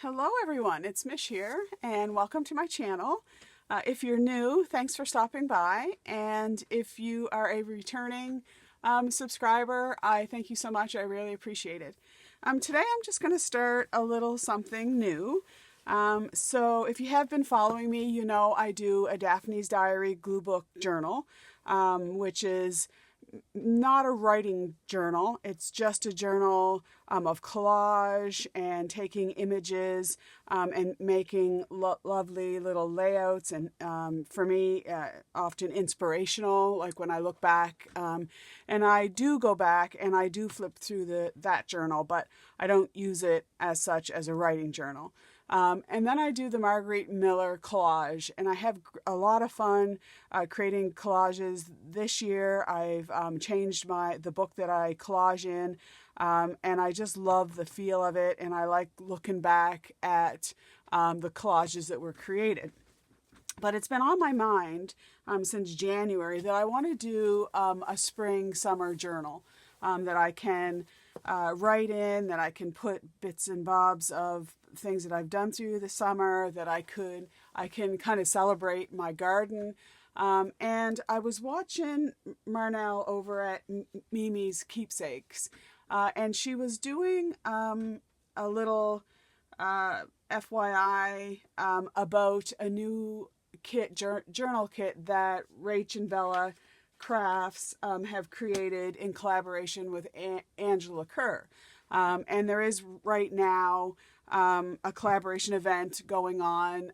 Hello everyone, it's Mich here and welcome to my channel. If you're new, thanks for stopping by, and if you are a returning subscriber, I thank you so much. I really appreciate it. Today I'm just going to start a little something new. So if you have been following me, you know I do a Daphne's Diary glue book journal, which is not a writing journal. It's just a journal of collage and taking images and making lovely little layouts, and for me often inspirational, like when I look back, and I do go back and I do flip through that journal, but I don't use it as such as a writing journal. And then I do the Marguerite Miller collage, and I have a lot of fun creating collages. This year I've changed the book that I collage in, and I just love the feel of it, and I like looking back at the collages that were created. But it's been on my mind since January that I want to do a spring-summer journal that I can write in, that I can put bits and bobs of things that I've done through the summer, that I can kind of celebrate my garden. And I was watching Marnel over at Mimi's Keepsakes, and she was doing a little FYI about a new journal kit that Rach and Bella Crafts have created in collaboration with Angela Kerr. And there is right now a collaboration event going on,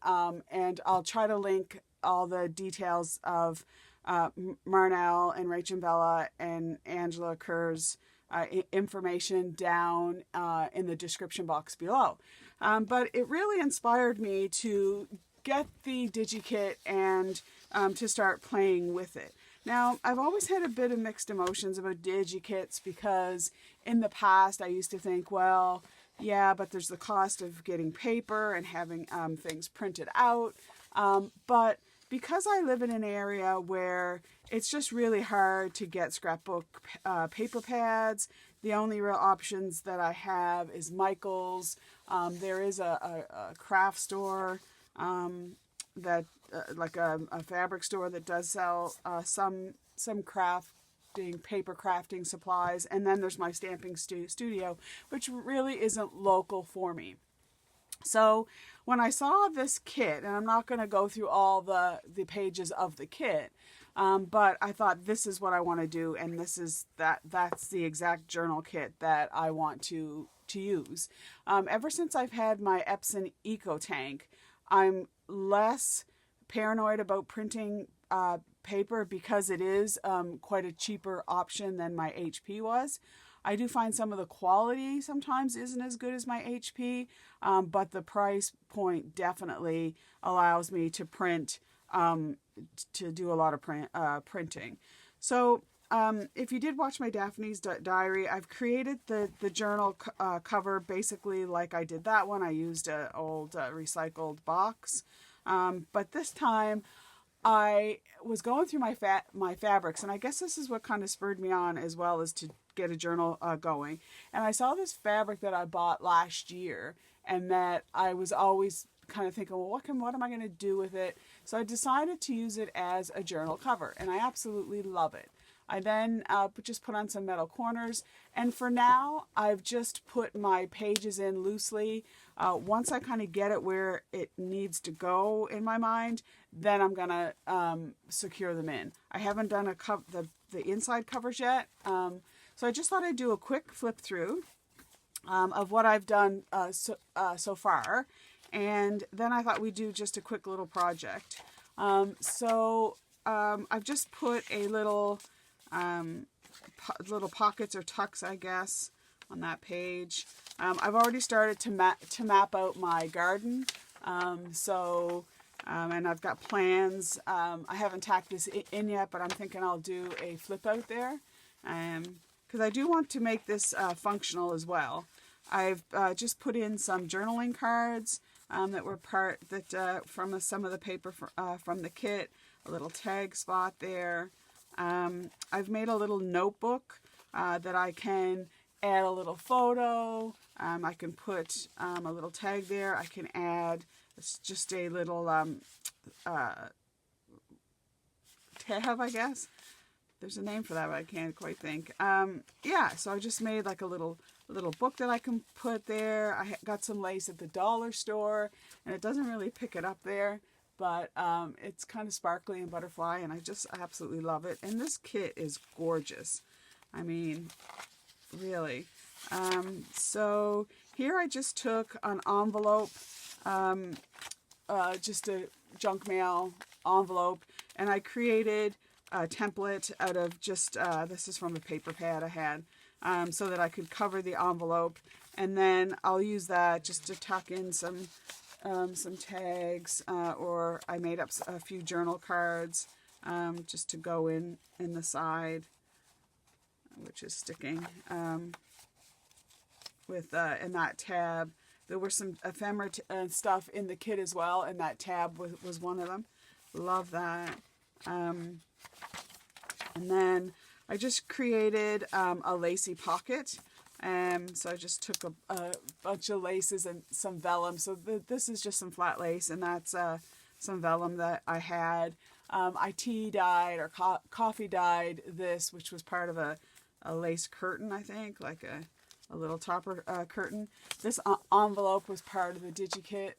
and I'll try to link all the details of Marnel and Rach and Bella and Angela Kerr's information down in the description box below. But it really inspired me to get the DigiKit and to start playing with it. Now, I've always had a bit of mixed emotions about DigiKits, because in the past I used to think, well, yeah, but there's the cost of getting paper and having things printed out. But because I live in an area where it's just really hard to get scrapbook paper pads, the only real options that I have is Michael's. There is a craft store that like a fabric store that does sell some paper crafting supplies, and then there's my stamping studio, which really isn't local for me. So when I saw this kit, and I'm not going to go through all the pages of the kit, but I thought this is what I want to do, and that's the exact journal kit that I want to use. Ever since I've had my Epson Eco Tank, I'm less paranoid about printing paper, because it is quite a cheaper option than my HP was. I do find some of the quality sometimes isn't as good as my HP, but the price point definitely allows me to print, to do a lot of printing. So if you did watch my Daphne's Diary, I've created the journal cover basically like I did that one. I used an old recycled box, but this time I was going through my fabrics, and I guess this is what kind of spurred me on as well, as to get a journal going. And I saw this fabric that I bought last year, and that I was always kind of thinking, well, what am I going to do with it? So I decided to use it as a journal cover, and I absolutely love it. I then just put on some metal corners, and for now I've just put my pages in loosely. Once I kind of get it where it needs to go in my mind, then I'm gonna secure them in. I haven't done the inside covers yet, so I just thought I'd do a quick flip through of what I've done so far, and then I thought we'd do just a quick little project. So I've just put a little pockets or tucks, I guess, on that page. I've already started to map out my garden, and I've got plans. I haven't tacked this in yet, but I'm thinking I'll do a flip out there, because I do want to make this functional as well. I've just put in some journaling cards that were from some of the paper from the kit, a little tag spot there. I've made a little notebook that I can add a little photo. I can put a little tag there. I can add just a little tab, I guess. There's a name for that, but I can't quite think. Yeah, so I just made like a little book that I can put there. I got some lace at the dollar store, and it doesn't really pick it up there, but it's kind of sparkly and butterfly, and I just absolutely love it. And this kit is gorgeous. I mean, really. So here I just took an envelope, just a junk mail envelope, and I created a template out of just, this is from a paper pad I had, so that I could cover the envelope, and then I'll use that just to tuck in some tags, or I made up a few journal cards, just to go in the side, which is sticking, with, in that tab. There were some ephemera stuff in the kit as well, and that tab was one of them. Love that. And then I just created a lacy pocket. So I just took a bunch of laces and some vellum. So this is just some flat lace, and that's some vellum that I had. I tea dyed or coffee dyed this, which was part of a lace curtain, I think, like a little topper curtain. This envelope was part of the DigiKit,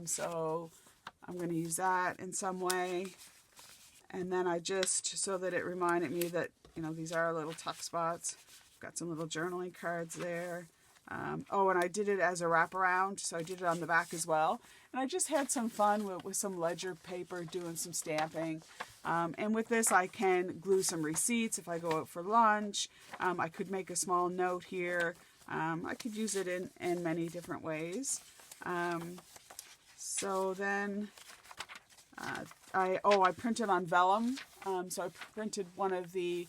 so I'm going to use that in some way. And then I just, so that it reminded me that, you know, these are little tuck spots. Got some little journaling cards there. Oh, and I did it as a wraparound, so I did it on the back as well. And I just had some fun with some ledger paper, doing some stamping. And with this, I can glue some receipts if I go out for lunch. I could make a small note here. I could use it in many different ways. So then I printed on vellum. So I printed one of the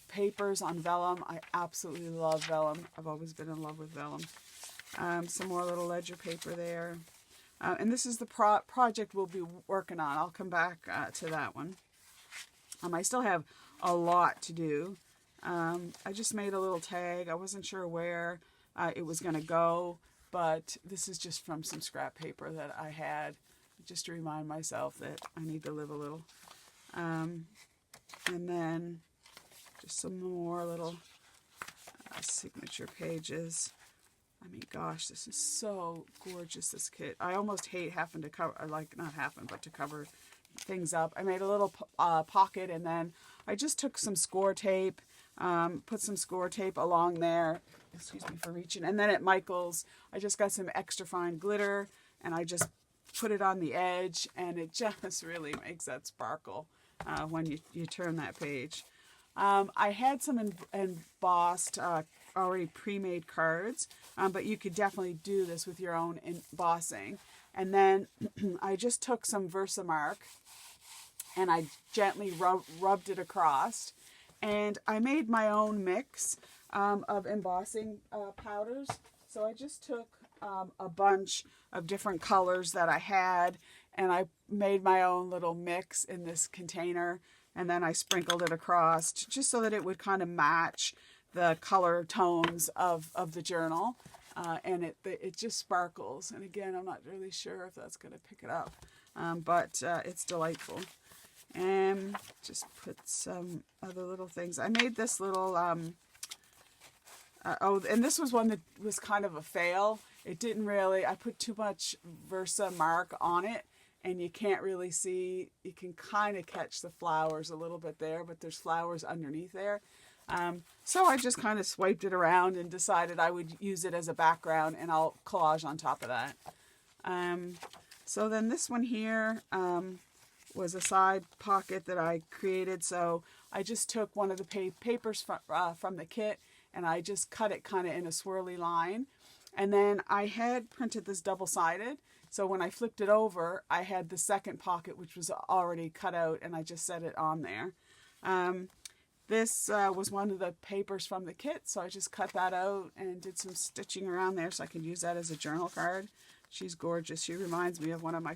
papers on vellum. I absolutely love vellum. I've always been in love with vellum. Some more little ledger paper there. And this is the project we'll be working on. I'll come back to that one. I still have a lot to do. I just made a little tag. I wasn't sure where it was going to go, but this is just from some scrap paper that I had, just to remind myself that I need to live a little. And then just some more little signature pages. I mean, gosh, this is so gorgeous, this kit. I almost hate having to cover, like, not having, but to cover things up. I made a little pocket, and then I just took some score tape, put some score tape along there. Excuse me for reaching. And then at Michael's, I just got some extra fine glitter, and I just put it on the edge, and it just really makes that sparkle when you turn that page. I had some embossed, already pre-made cards, but you could definitely do this with your own embossing. And then I just took some Versamark, and I gently rubbed it across, and I made my own mix of embossing powders. So I just took a bunch of different colors that I had, and I made my own little mix in this container, and then I sprinkled it across just so that it would kind of match the color tones of the journal, and it just sparkles. And again, I'm not really sure if that's going to pick it up, but it's delightful. And just put some other little things. I made this little, and this was one that was kind of a fail. It didn't really, I put too much Versamark on it, and you can't really see, you can kind of catch the flowers a little bit there, but there's flowers underneath there. So I just kind of swiped it around and decided I would use it as a background, and I'll collage on top of that. So then this one here was a side pocket that I created. So I just took one of the papers from the kit, and I just cut it kind of in a swirly line. And then I had printed this double-sided. So when I flipped it over, I had the second pocket, which was already cut out, and I just set it on there. This was one of the papers from the kit, so I just cut that out and did some stitching around there so I could use that as a journal card. She's gorgeous. She reminds me of one of my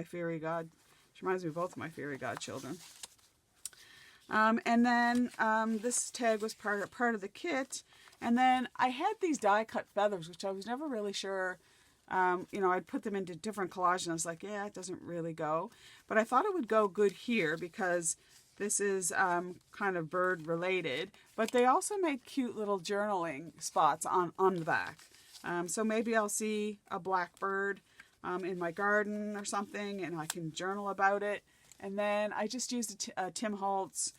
fairy god. She reminds me of both of my fairy godchildren. And then this tag was part of the kit, And then I had these die cut feathers, which I was never really sure. I'd put them into different collages and I was like, yeah, it doesn't really go. But I thought it would go good here because this is kind of bird related. But they also make cute little journaling spots on the back. So maybe I'll see a blackbird in my garden or something and I can journal about it. And then I just used a Tim Holtz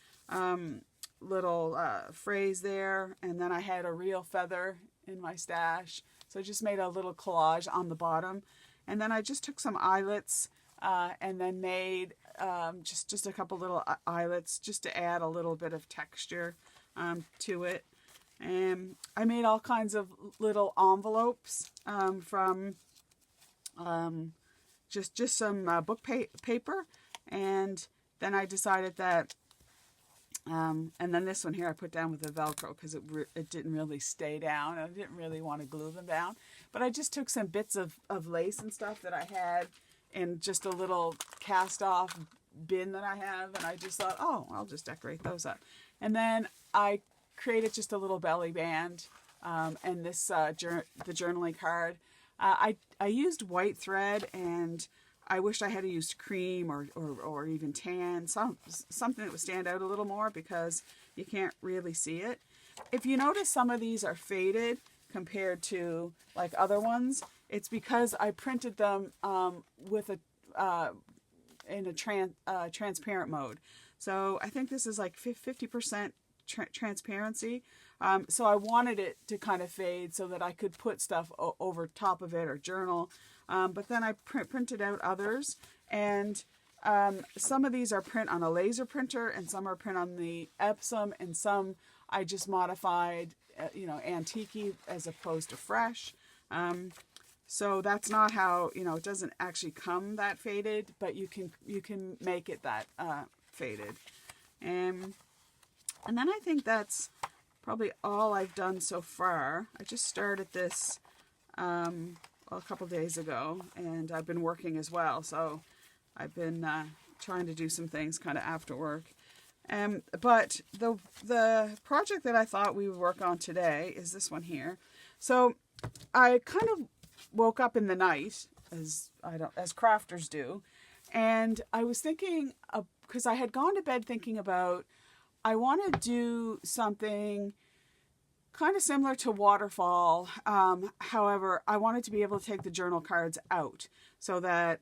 little phrase there. And then I had a real feather in my stash. So I just made a little collage on the bottom. And then I just took some eyelets and then made just a couple little eyelets just to add a little bit of texture to it. And I made all kinds of little envelopes from just some book paper. And then I decided that, and then this one here I put down with the Velcro because it didn't really stay down. I didn't really want to glue them down. But I just took some bits of lace and stuff that I had in just a little cast off bin that I have. And I just thought, oh, I'll just decorate those up. And then I created just a little belly band and this the journaling card. I used white thread, and I wished I had used cream or even tan, something that would stand out a little more because you can't really see it. If you notice some of these are faded compared to like other ones, it's because I printed them with in a transparent mode. So I think this is like 50% transparency. So I wanted it to kind of fade so that I could put stuff over top of it or journal. But then I printed out others, and some of these are print on a laser printer, and some are print on the Epsom, and some I just modified, antique as opposed to fresh. So that's not how, it doesn't actually come that faded, but you can make it that faded. And then I think that's probably all I've done so far. I just started this a couple days ago, and I've been working as well, so I've been trying to do some things kind of after work. But the project that I thought we would work on today is this one here. So I kind of woke up in the night, as crafters do, and I was thinking, because I had gone to bed thinking about, I want to do something kind of similar to Waterfall. However, I wanted to be able to take the journal cards out so that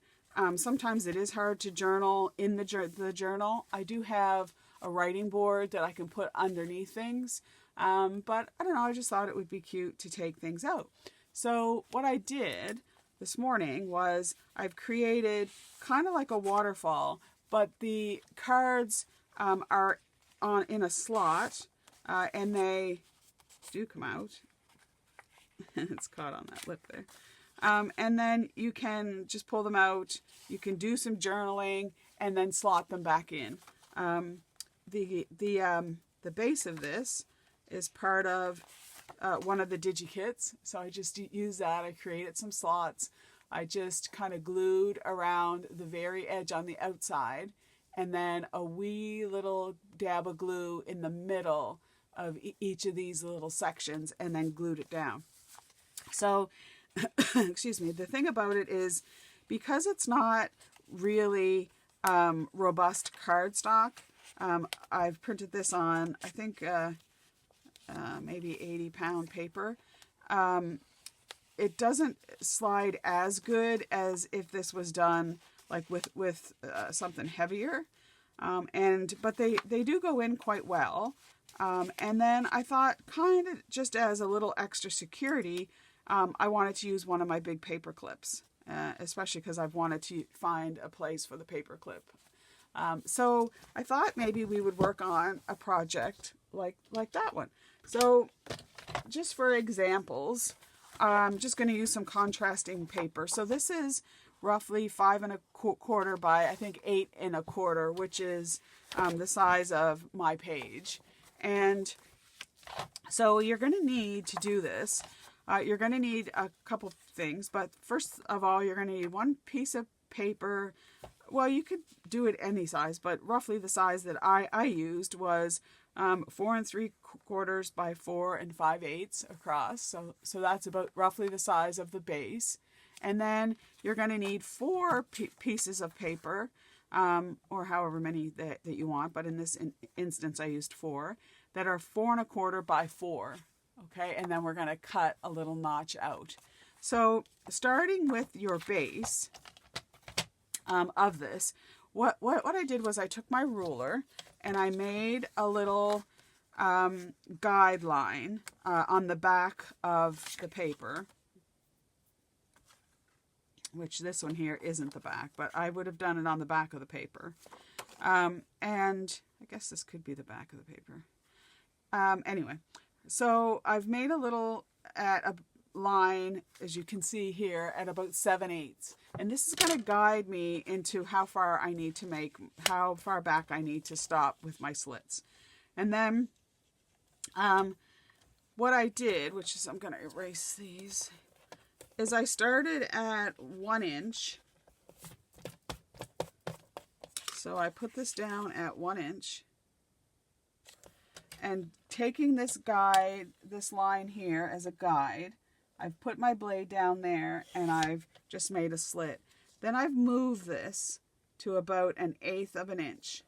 sometimes it is hard to journal in the journal. I do have a writing board that I can put underneath things. But I don't know, I just thought it would be cute to take things out. So what I did this morning was I've created kind of like a waterfall, but the cards are in a slot, and they do come out. It's caught on that lip there. And then you can just pull them out. You can do some journaling and then slot them back in. The base of this is part of one of the DigiKits, so I just used that. I created some slots. I just kind of glued around the very edge on the outside, and then a wee little dab of glue in the middle of each of these little sections, and then glued it down. So, excuse me, the thing about it is, because it's not really robust cardstock, I've printed this on, I think, maybe 80-pound paper. It doesn't slide as good as if this was done like with something heavier. But they do go in quite well. And then I thought, kind of just as a little extra security, I wanted to use one of my big paper clips, especially because I've wanted to find a place for the paper clip. So I thought maybe we would work on a project like that one. So just for examples, I'm just going to use some contrasting paper. So this is roughly 5 1/4 by, I think, 8 1/4, which is the size of my page. And so you're going to need to do this. You're going to need a couple things, but first of all, you're going to need one piece of paper. Well, you could do it any size, but roughly the size that I used was 4 3/4 by 4 5/8 across. So that's about roughly the size of the base. And then you're going to need 4 pieces of paper, or however many that you want. But in this instance, I used 4 that are 4 1/4 by 4. Okay, and then we're going to cut a little notch out. So starting with your base of this, what I did was I took my ruler and I made a little guideline on the back of the paper, which this one here isn't the back, but I would have done it on the back of the paper. And I guess this could be the back of the paper. Anyway, so I've made a little at a line, as you can see here, at about 7/8. And this is going to guide me into how far I need to make, how far back I need to stop with my slits. And then what I did, which is I'm going to erase these, is I started at 1 inch. So I put this down at 1 inch. And taking this line here as a guide, I've put my blade down there and I've just made a slit. Then I've moved this to about 1/8 of an inch.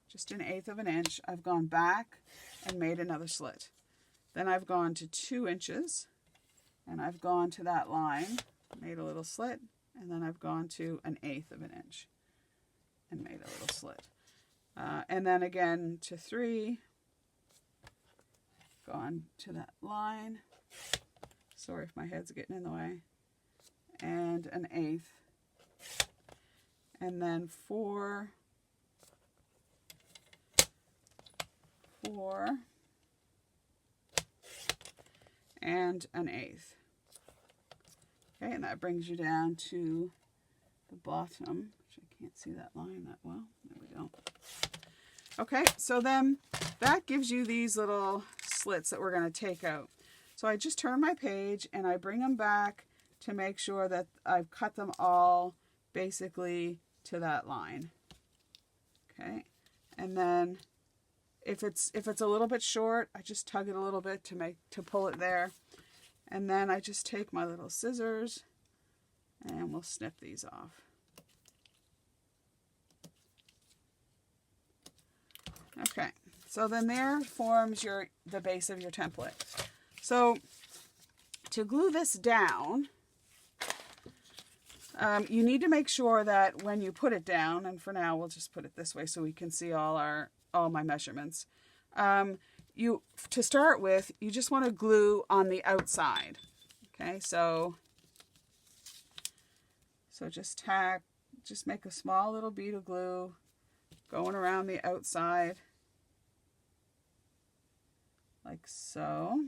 Just 1/8 of an inch. I've gone back and made another slit. Then I've gone to 2 inches and I've gone to that line, made a little slit, and then I've gone to 1/8 of an inch and made a little slit. And then again to 3, gone to that line. Sorry if my head's getting in the way. And 1/8. And then 4, and 1/8. Okay, and that brings you down to the bottom, which I can't see that line that well. There we go. Okay, so then that gives you these little slits that we're going to take out. So I just turn my page and I bring them back to make sure that I've cut them all basically to that line. Okay, and then if it's a little bit short, I just tug it a little bit to pull it there. And then I just take my little scissors and we'll snip these off. Okay, so then there forms the base of your template. So to glue this down, you need to make sure that when you put it down, and for now we'll just put it this way so we can see all my measurements. To start with, you just want to glue on the outside. Okay, so just make a small little bead of glue going around the outside like so.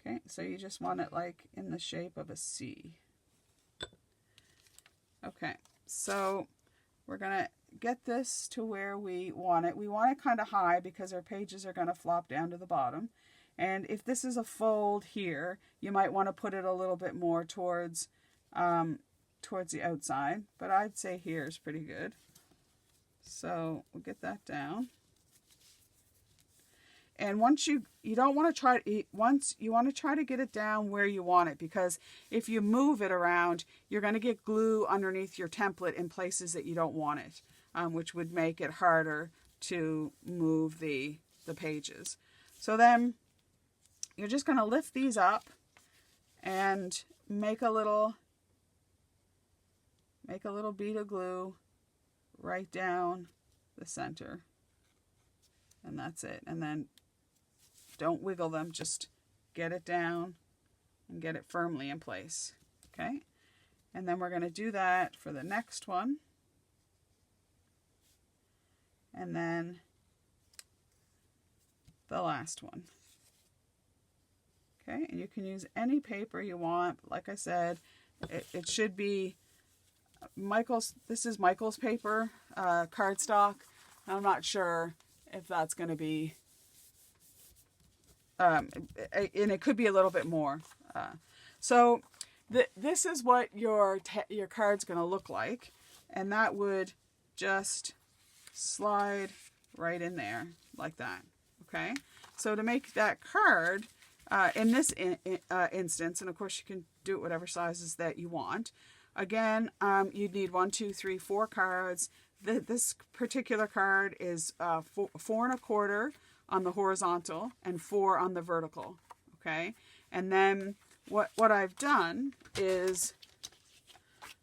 Okay, so you just want it like in the shape of a C. Okay, so we're going to get this to where we want it. We want it kind of high because our pages are going to flop down to the bottom. And if this is a fold here, you might want to put it a little bit more towards the outside. But I'd say here is pretty good. So we'll get that down. And once you want to try to get it down where you want it, because if you move it around, you're going to get glue underneath your template in places that you don't want it, which would make it harder to move the pages. So then you're just going to lift these up and make a little bead of glue right down the center. And that's it. And then don't wiggle them, just get it down and get it firmly in place. Okay? And then we're going to do that for the next one. And then the last one. Okay? And you can use any paper you want. Like I said, it should be Michael's. This is Michael's paper, cardstock. I'm not sure if that's going to be, and it could be a little bit more. So this is what your card's going to look like, and that would just slide right in there like that. Okay, so to make that card, in this instance, and of course you can do it whatever sizes that you want. Again, you'd need 1, 2, 3, 4 cards. This particular card is 4 1/4 on the horizontal and 4 on the vertical. Okay, and then what I've done is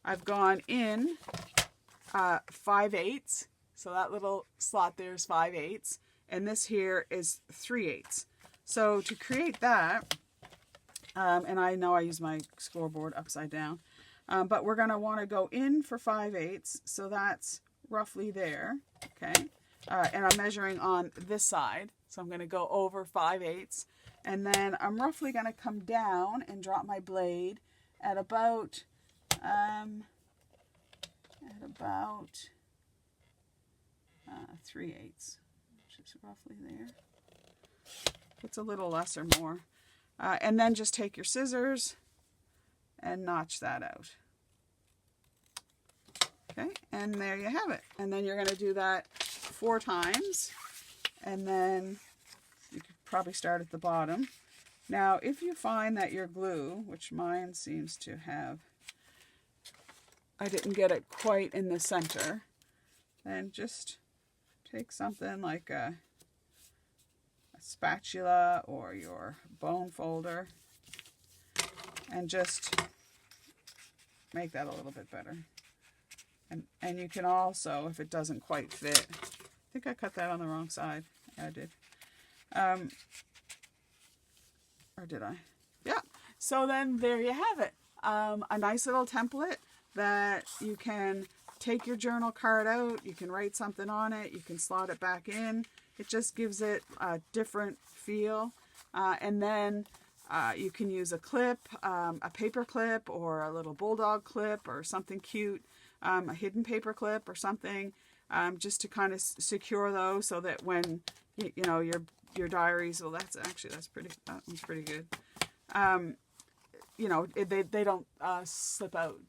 I've gone in 5/8. So that little slot there is 5/8, and this here is 3/8. So to create that, and I know I use my scoreboard upside down, but we're going to want to go in for 5/8, so that's roughly there, okay? And I'm measuring on this side, so I'm going to go over 5/8, and then I'm roughly going to come down and drop my blade at about 3/8, which is roughly there. It's a little less or more. And then just take your scissors and notch that out. Okay, and there you have it. And then you're going to do that 4 times, and then you could probably start at the bottom. Now, if you find that your glue, which mine seems to have, I didn't get it quite in the center, then just take something like a spatula or your bone folder and just make that a little bit better. And you can also, if it doesn't quite fit, I think I cut that on the wrong side. Yeah, I did. Or did I? Yeah. So then there you have it. A nice little template that you can take your journal card out, you can write something on it, you can slot it back in. It just gives it a different feel. And then you can use a clip, a paper clip, or a little bulldog clip, or something cute, a hidden paper clip or something, just to kind of secure those so that when, you know, your diaries, well, that one's pretty good. You know, they don't slip out.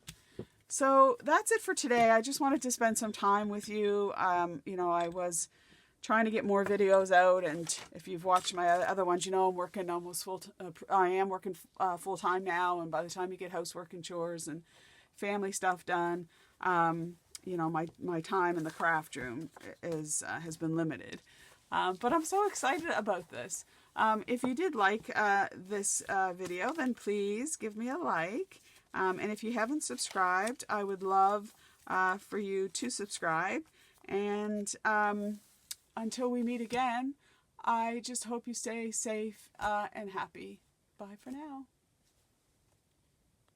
So that's it for today. I just wanted to spend some time with you. You know, I was trying to get more videos out, and if you've watched my other ones, you know I'm working almost I am working full time now, and by the time you get housework and chores and family stuff done, you know, my time in the craft room has been limited. But I'm so excited about this. If you did like this video, then please give me a like. And if you haven't subscribed, I would love for you to subscribe. And until we meet again, I just hope you stay safe and happy. Bye for now.